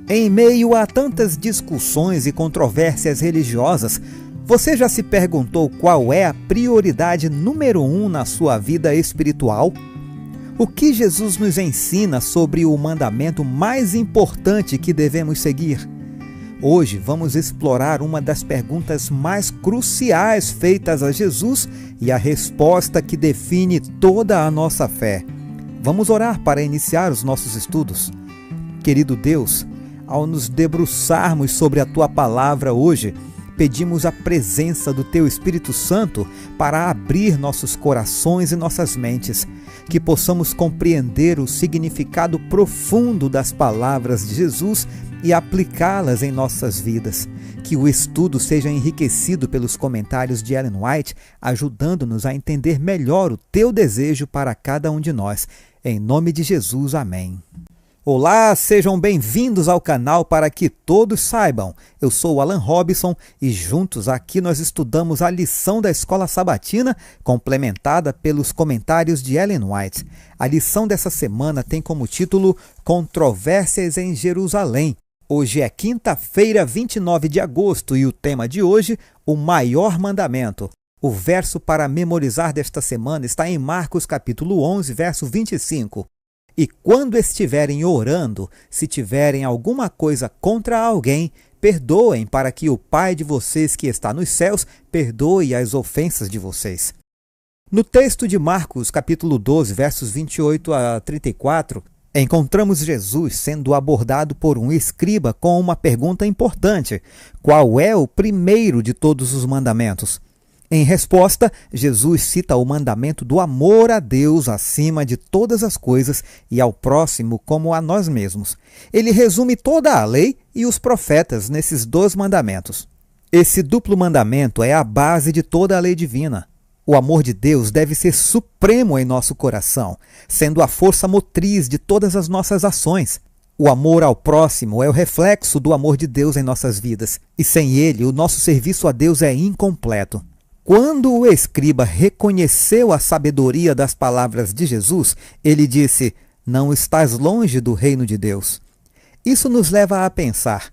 Em meio a tantas discussões e controvérsias religiosas, você já se perguntou qual é a prioridade número 1 na sua vida espiritual? O que Jesus nos ensina sobre o mandamento mais importante que devemos seguir? Hoje vamos explorar uma das perguntas mais cruciais feitas a Jesus e a resposta que define toda a nossa fé. Vamos orar para iniciar os nossos estudos. Querido Deus, ao nos debruçarmos sobre a Tua palavra hoje, pedimos a presença do Teu Espírito Santo para abrir nossos corações e nossas mentes, que possamos compreender o significado profundo das palavras de Jesus e aplicá-las em nossas vidas. Que o estudo seja enriquecido pelos comentários de Ellen White, ajudando-nos a entender melhor o Teu desejo para cada um de nós. Em nome de Jesus, amém. Olá, sejam bem-vindos ao canal Para Que Todos Saibam. Eu sou Alan Robson e juntos aqui nós estudamos a lição da Escola Sabatina, complementada pelos comentários de Ellen White. A lição dessa semana tem como título Controvérsias em Jerusalém. Hoje é quinta-feira, 29 de agosto e o tema de hoje, o maior mandamento. O verso para memorizar desta semana está em Marcos capítulo 11, verso 25. E quando estiverem orando, se tiverem alguma coisa contra alguém, perdoem para que o Pai de vocês que está nos céus perdoe as ofensas de vocês. No texto de Marcos, capítulo 12, versos 28 a 34, encontramos Jesus sendo abordado por um escriba com uma pergunta importante: qual é o primeiro de todos os mandamentos? Em resposta, Jesus cita o mandamento do amor a Deus acima de todas as coisas e ao próximo como a nós mesmos. Ele resume toda a lei e os profetas nesses 2 mandamentos. Esse duplo mandamento é a base de toda a lei divina. O amor de Deus deve ser supremo em nosso coração, sendo a força motriz de todas as nossas ações. O amor ao próximo é o reflexo do amor de Deus em nossas vidas, e sem ele, o nosso serviço a Deus é incompleto. Quando o escriba reconheceu a sabedoria das palavras de Jesus, ele disse: não estás longe do reino de Deus. Isso nos leva a pensar: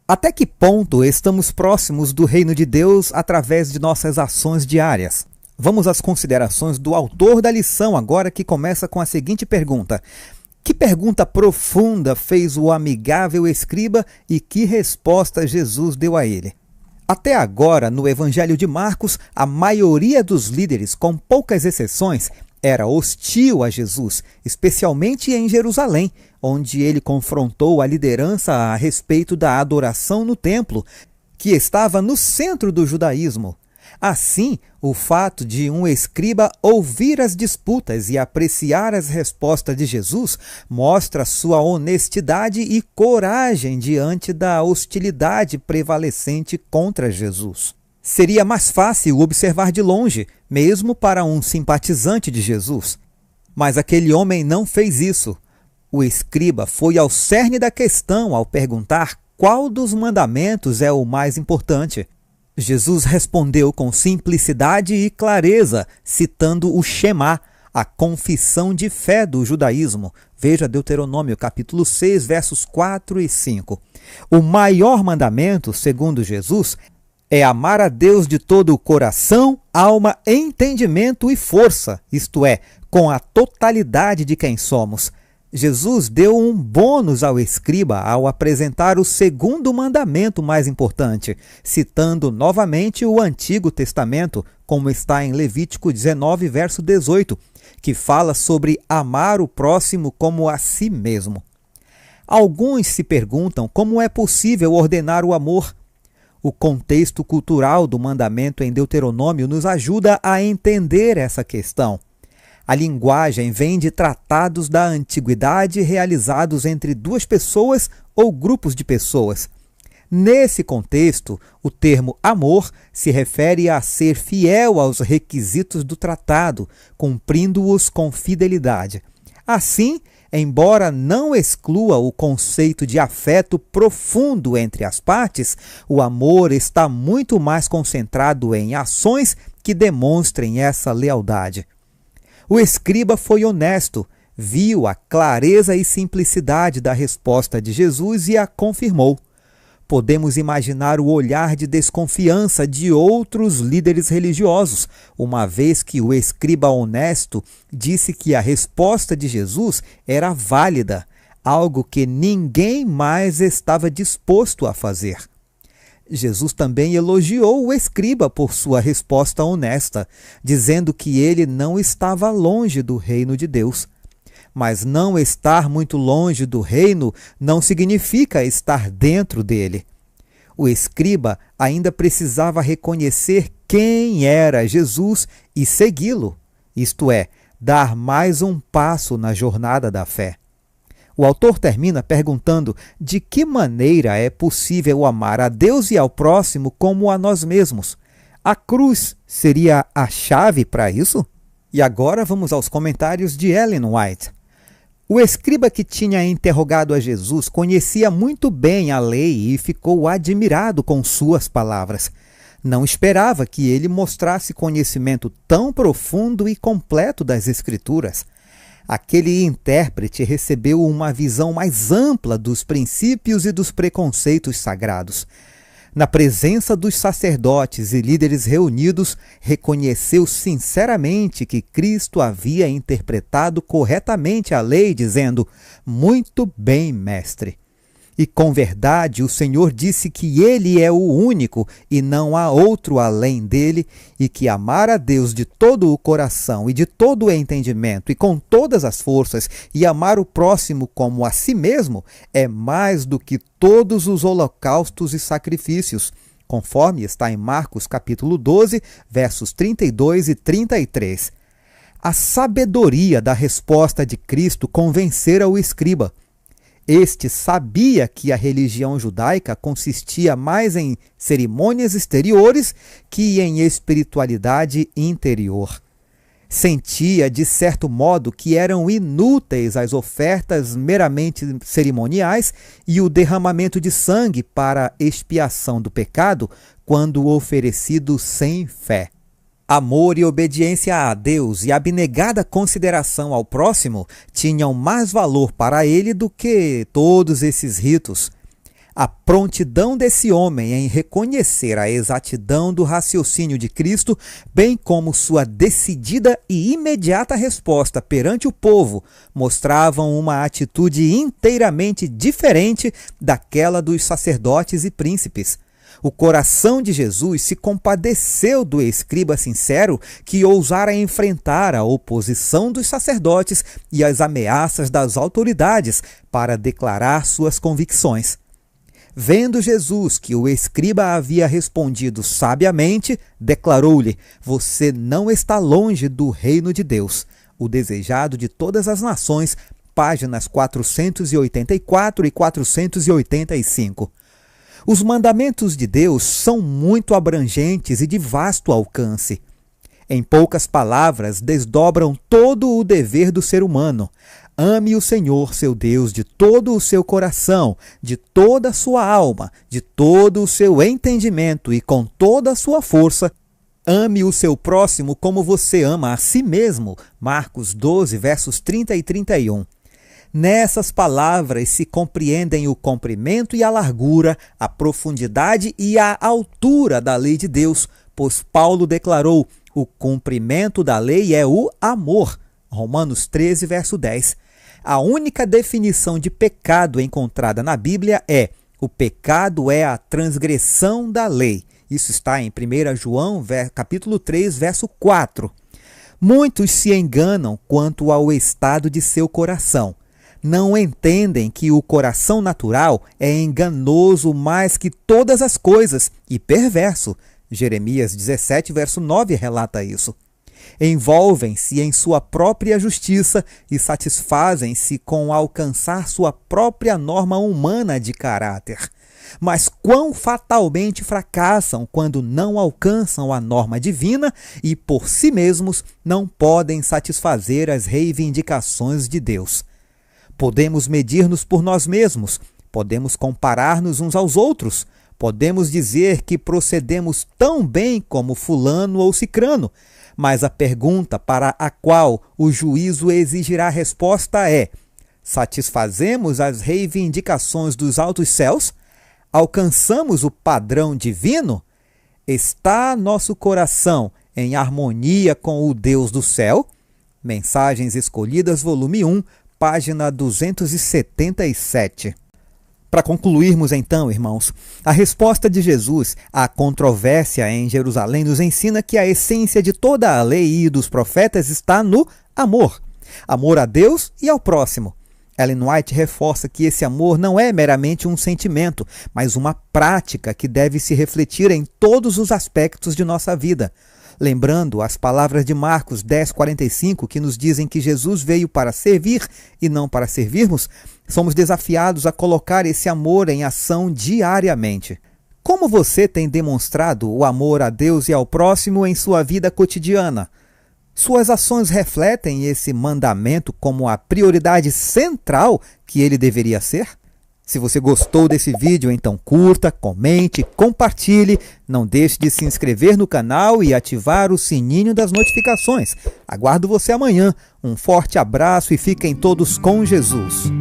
até que ponto estamos próximos do reino de Deus através de nossas ações diárias? Vamos às considerações do autor da lição agora, que começa com a seguinte pergunta: que pergunta profunda fez o amigável escriba e que resposta Jesus deu a ele? Até agora, no Evangelho de Marcos, a maioria dos líderes, com poucas exceções, era hostil a Jesus, especialmente em Jerusalém, onde ele confrontou a liderança a respeito da adoração no templo, que estava no centro do judaísmo. Assim, o fato de um escriba ouvir as disputas e apreciar as respostas de Jesus mostra sua honestidade e coragem diante da hostilidade prevalecente contra Jesus. Seria mais fácil observar de longe, mesmo para um simpatizante de Jesus. Mas aquele homem não fez isso. O escriba foi ao cerne da questão ao perguntar qual dos mandamentos é o mais importante. Jesus respondeu com simplicidade e clareza, citando o Shema, a confissão de fé do judaísmo. Veja Deuteronômio capítulo 6, versos 4 e 5. O maior mandamento, segundo Jesus, é amar a Deus de todo o coração, alma, entendimento e força, isto é, com a totalidade de quem somos. Jesus deu um bônus ao escriba ao apresentar o segundo mandamento mais importante, citando novamente o Antigo Testamento, como está em Levítico 19, verso 18, que fala sobre amar o próximo como a si mesmo. Alguns se perguntam como é possível ordenar o amor. O contexto cultural do mandamento em Deuteronômio nos ajuda a entender essa questão. A linguagem vem de tratados da antiguidade realizados entre 2 pessoas ou grupos de pessoas. Nesse contexto, o termo amor se refere a ser fiel aos requisitos do tratado, cumprindo-os com fidelidade. Assim, embora não exclua o conceito de afeto profundo entre as partes, o amor está muito mais concentrado em ações que demonstrem essa lealdade. O escriba foi honesto, viu a clareza e simplicidade da resposta de Jesus e a confirmou. Podemos imaginar o olhar de desconfiança de outros líderes religiosos, uma vez que o escriba honesto disse que a resposta de Jesus era válida, algo que ninguém mais estava disposto a fazer. Jesus também elogiou o escriba por sua resposta honesta, dizendo que ele não estava longe do reino de Deus. Mas não estar muito longe do reino não significa estar dentro dele. O escriba ainda precisava reconhecer quem era Jesus e segui-lo, isto é, dar mais um passo na jornada da fé. O autor termina perguntando de que maneira é possível amar a Deus e ao próximo como a nós mesmos. A cruz seria a chave para isso? E agora vamos aos comentários de Ellen White. O escriba que tinha interrogado a Jesus conhecia muito bem a lei e ficou admirado com suas palavras. Não esperava que ele mostrasse conhecimento tão profundo e completo das Escrituras. Aquele intérprete recebeu uma visão mais ampla dos princípios e dos preconceitos sagrados. Na presença dos sacerdotes e líderes reunidos, reconheceu sinceramente que Cristo havia interpretado corretamente a lei, dizendo: "Muito bem, mestre." E com verdade o Senhor disse que ele é o único e não há outro além dele, e que amar a Deus de todo o coração e de todo o entendimento e com todas as forças, e amar o próximo como a si mesmo, é mais do que todos os holocaustos e sacrifícios, conforme está em Marcos capítulo 12, versos 32 e 33. A sabedoria da resposta de Cristo convencera o escriba. Este sabia que a religião judaica consistia mais em cerimônias exteriores que em espiritualidade interior. Sentia, de certo modo, que eram inúteis as ofertas meramente cerimoniais e o derramamento de sangue para expiação do pecado quando oferecido sem fé. Amor e obediência a Deus e abnegada consideração ao próximo tinham mais valor para ele do que todos esses ritos. A prontidão desse homem em reconhecer a exatidão do raciocínio de Cristo, bem como sua decidida e imediata resposta perante o povo, mostravam uma atitude inteiramente diferente daquela dos sacerdotes e príncipes. O coração de Jesus se compadeceu do escriba sincero que ousara enfrentar a oposição dos sacerdotes e as ameaças das autoridades para declarar suas convicções. Vendo Jesus que o escriba havia respondido sabiamente, declarou-lhe: "Você não está longe do reino de Deus, o desejado de todas as nações", páginas 484 e 485. Os mandamentos de Deus são muito abrangentes e de vasto alcance. Em poucas palavras, desdobram todo o dever do ser humano. Ame o Senhor, seu Deus, de todo o seu coração, de toda a sua alma, de todo o seu entendimento e com toda a sua força. Ame o seu próximo como você ama a si mesmo. Marcos 12, versos 30 e 31. Nessas palavras se compreendem o comprimento e a largura, a profundidade e a altura da lei de Deus, pois Paulo declarou: "O cumprimento da lei é o amor." Romanos 13, verso 10. A única definição de pecado encontrada na Bíblia é: o pecado é a transgressão da lei. Isso está em 1 João, capítulo 3, verso 4. Muitos se enganam quanto ao estado de seu coração. Não entendem que o coração natural é enganoso mais que todas as coisas e perverso. Jeremias 17, verso 9 relata isso. Envolvem-se em sua própria justiça e satisfazem-se com alcançar sua própria norma humana de caráter. Mas quão fatalmente fracassam quando não alcançam a norma divina e, por si mesmos, não podem satisfazer as reivindicações de Deus. Podemos medir-nos por nós mesmos, podemos comparar-nos uns aos outros, Podemos dizer que procedemos tão bem como fulano ou cicrano, mas a pergunta para a qual o juízo exigirá resposta é: satisfazemos as reivindicações dos altos céus? Alcançamos o padrão divino? Está nosso coração em harmonia com o Deus do céu? Mensagens Escolhidas, volume 1, página 277. Para concluirmos então, irmãos, a resposta de Jesus à controvérsia em Jerusalém nos ensina que a essência de toda a lei e dos profetas está no amor. Amor a Deus e ao próximo. Ellen White reforça que esse amor não é meramente um sentimento, mas uma prática que deve se refletir em todos os aspectos de nossa vida. Lembrando as palavras de Marcos 10:45, que nos dizem que Jesus veio para servir e não para servirmos, somos desafiados a colocar esse amor em ação diariamente. Como você tem demonstrado o amor a Deus e ao próximo em sua vida cotidiana? Suas ações refletem esse mandamento como a prioridade central que ele deveria ser? Se você gostou desse vídeo, então curta, comente, compartilhe, não deixe de se inscrever no canal e ativar o sininho das notificações. Aguardo você amanhã. Um forte abraço e fiquem todos com Jesus.